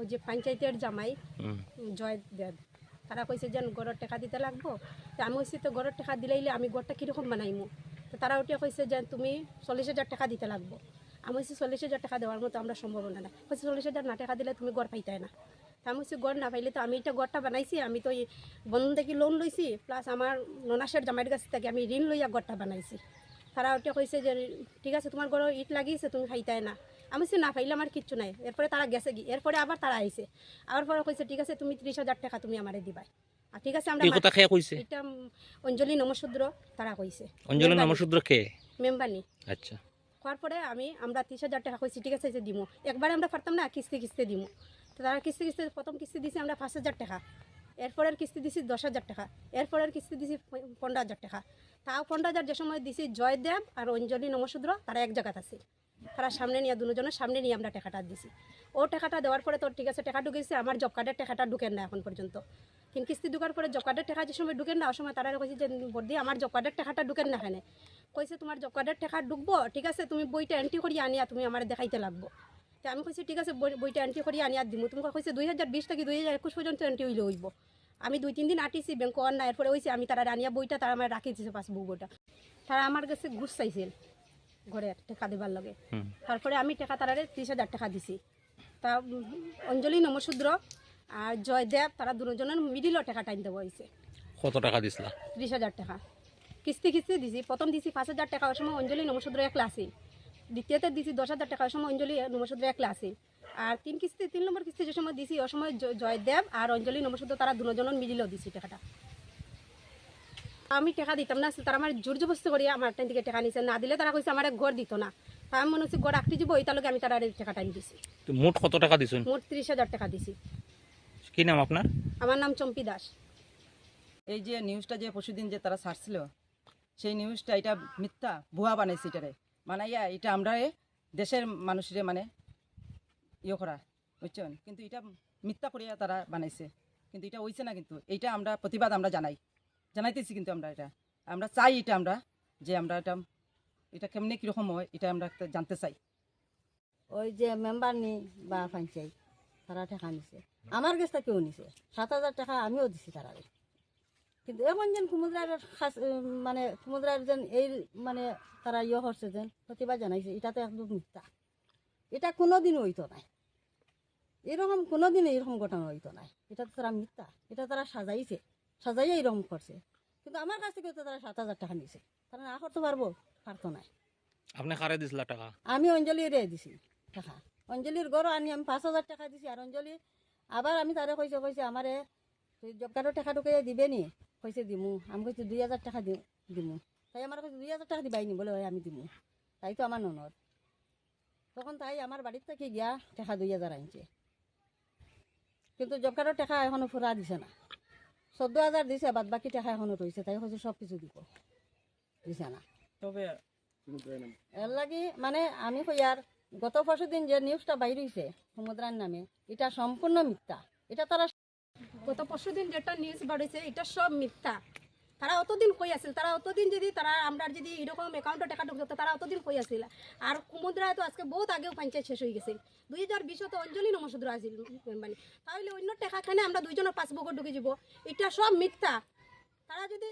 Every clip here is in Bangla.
ওই যে পঞ্চায়েতের জামাই জয় দেব তারা কইছে যে গড়ের টাকা দিতে লাগবো। তো আমি কইছি তো গড়ের টাকা দিলাইলে আমি গড়টা কীরকম বানাইমু। তো তারা ওটা কইছে যে তুমি 40,000 টাকা দিতে লাগবো। আমি কইছি 40,000 টাকা দেওয়ার মতো আমরা সম্ভাবনা না। কইছে 40,000 না টাকা দিলে তুমি গড় পাইতাই না। তা আমি কইছি গড় না পাইলে তো আমি এটা গড়টা বানাইছি, আমি তো বন্ধন থেকে লোন লইছি, প্লাস আমার ননাসের জামাইয়ের কাছ থেকে আমি ঋণ লইয়া গড়টা বানাইছি। তারা ওটা কইছে যে ঠিক আছে তোমার গড় ইট লাগিয়েছে তুমি খাইতাই না। আমি সে না পাইলে আমার কিচ্ছু নাই। এরপরে তারা গেছে কি, এরপরে আবার তারা আইছে, আবার পরে কইছে ঠিক আছে তুমি 30,000 টাকা তুমি আমারে দিবাই। আর ঠিক আছে আমরা কথা কে কইছে? এটা অঞ্জলি নমশূদ্র তারা কইছে। অঞ্জলি নমশূদ্র কে? মেম্বানি। আচ্ছা, করার পরে আমরা 30,000 টাকা কইছি ঠিক আছে যে দিমু। একবারে আমরা পারতাম না, কিস্তি কিস্তি দিমু। তো তারা কিস্তি কিস্তি প্রথম কিস্তি দিছি আমরা 5,000 টাকা, এরপরের কিস্তি দিছি 10,000 টাকা, এরপরের কিস্তি দিছি 15,000 টাকা। তাও 15,000 যে সময় দিছি জয়দেব আর অঞ্জলি নমশূদ্র তারা এক জায়গাতে আছে, তারা সামনে নিয়ে দুজনের সামনে নিয়ে আমরা টাকাটা দিছি। ও টাকাটা দেওয়ার পরে তো ঠিক আছে টাকা ঢুকেছে, আমার জব কার্ডের টাকাটা ঢুকেন না এখন পর্যন্ত। কিন্তু কিস্তি ঢুকার পরে জব কার্ডের টাকা যে সময় ঢুকেন না, ওই সময় তারা কইছে যে বর্দি আমার জব কার্ডের টাকাটা ঢুকেন না। এখানে কইছে তোমার জব কার্ডের টাকা ঢুকবো, ঠিক আছে তুমি বইটা এন্ট্রি করিয়ে আনিয়া তুমি আমার দেখাইতে লাগবো। তো আমি কইছি ঠিক আছে বইটা এন্ট্রি করিয়ে আনিয়া দিমু। তুমি কইছে 2020 থেকে 2021 পর্যন্ত এন্ট্রি হইলে হইব। আমি 2-3 দিন আটিছি ব্যাংক আর না, এরপরে হয়েছে আমি তারা আনিয়া বইটা তারা আমার রাখি দিয়েছে পাসবুক বইটা। তারা আমার কাছে ঘুষ চাইছিল ঘরে টাকা দেবার লগে। তারপরে আমি টাকা তারারে 30,000 টাকা দিছি। তা অঞ্জলি নমশূদ্র আর জয়দেব তারা দুজনের মিডিলও টাকা টাইম দেওয়া হয়েছে। কত টাকা দিছিলা? 30,000 টাকা কিস্তি কিস্তি দিছি। প্রথম দিছি 5,000 টাকা, ওই সময় অঞ্জলি নমশূদ্র একলা আছে। দ্বিতীয়তে দিছি 10,000 টাকা, ওই সময় অঞ্জলি নমশূদ্র একলা আছে। আর 3 নম্বর কিস্তি যে সময় দিছি ওই সময় জয়দেব আর অঞ্জলি নমশূদ্র তারা দুজনের মিডিলও দিছি টাকাটা। আমি টাকা দিতাম না, তারা আমার জোর জবস্তি করিয়া আমার টাইম থেকে টাকা নিছে। না দিলে তারা কইছে আমার ঘর দিত না। তা আমি মনে হচ্ছে ঘর আঁকতে যাবো, ওই তালকে আমি তারা টাকা টাইম দিছি। মোট কত টাকা দিছেন? মোট 30,000 টাকা দিছি। কি নাম আপনার? আমার নাম চম্পি দাস। এই যে নিউজটা যে পরশুদিন যে তারা ছাড়ছিল, সেই নিউজটা এটা মিথ্যা ভুয়া বানাইছে। এটারে বানাইয়া এটা আমরা দেশের মানুষের মানে ইয়ে করা বুঝছেন, কিন্তু এটা মিথ্যা করিয়া তারা বানাইছে, কিন্তু এটা হইছে না। কিন্তু এইটা আমরা প্রতিবাদ আমরা জানাইতেছি, কিন্তু আমরা চাই এটা আমরা যে আমরা এটা কেমনি কীরকম হয় এটা আমরা জানতে চাই। ওই যে মেম্বার নি বা পঞ্চায়েত তারা টাকা নিছে, আমার কাছে কেউ নিছে 7,000 টাকা আমিও দিছি তারা। কিন্তু এখন যেন কুমুদ্রার মানে কুমুদ্রার যেন এই মানে তারা ইয়ে করছে যেন প্রতিবাদ জানাইছে, এটা তো একদম মিথ্যা। এটা কোনোদিন হইতো নাই, এরকম কোনোদিন এরকম ঘটনা হইতো নাই। এটা তো তারা মিথ্যা, এটা তারা সাজাইয়া এরকম করছে। কিন্তু আমার কাছ থেকে তো তারা 7,000 টাকা নিছে, তারা না করতে পারতো না। আপনি কারে দিছিলা টাকা? আমি অঞ্জলিরে দিছি টাকা। অঞ্জলির গড় আনি আমি 5,000 টাকা দিছি। আর অঞ্জলি আবার আমি তারে কইছে আমারে তুই জব কার্ডের টাকা ঢুকে দিবে নি? কইছে দিমু। আমি কইছি 2,000 টাকা দিমু। তাই আমার কইছে 2,000 টাকা দিবাই নি? বলে আমি দিমু। তাই তো আমার ননদ। তখন তাই আমার বাড়ির থেকে গিয়া টাকা 2,000 আনছে, কিন্তু জব কার্ডের টাকা এখনো ফুরা দিছে না। 14,000 দিছে, বাদ বাকি টাকা এখনো রয়েছে। তাই কইছে সব কিছু দিব, দিছে না। তবে এর লাগি মানে আমি কই আর গত পরশুদিন যে নিউজটা বাইর হইছে সমুদ্রার নামে, এটা সম্পূর্ণ মিথ্যা। এটা তারা গত পরশুদিন যেটা নিউজ বাড়িছে এটা সব মিথ্যা। তারা অতদিন কই আছিল, তারা অতদিন যদি তারা আমরা যদি এরকম অ্যাকাউন্টে টাকা ঢুকতো তারা অতদিন কই আছিল। আর কুমুদ্রায় তো আজকে বহুত আগেও পঞ্চায়েত শেষ হয়ে গেছে। 2020 তো অঞ্জলি নমশূদ্র আসিল মানে, তাহলে অন্য টাকা খানে আমরা দুইজনের পাসবুকও ঢুকে যাব। এটা সব মিথ্যা। তারা যদি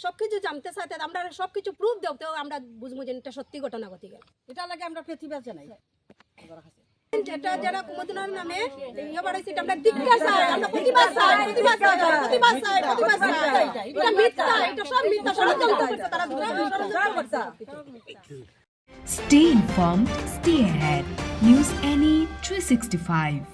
সব কিছু জানতে চায় আমরা সব কিছু প্রুফ দেও, তো আমরা বুঝবো যে এটা সত্যি ঘটনা ঘটে গেল। এটা লাগে আমরা প্রতিবাদ জানাই। যেটা যারা কুমুদ্রার নামে ইয়ে বাড়াইছে এটা আমরা ধিক্কার চাই, আমরা প্রতিবাদ চাই, প্রতিবাদ চাই, প্রতিবাদ চাই, প্রতিবাদ চাই। এটা মিথ্যা, এটা সব মিথ্যা, ষড়যন্ত্র করছে তারা, ষড়যন্ত্র করছে। Stay informed, stay ahead. News Any 365.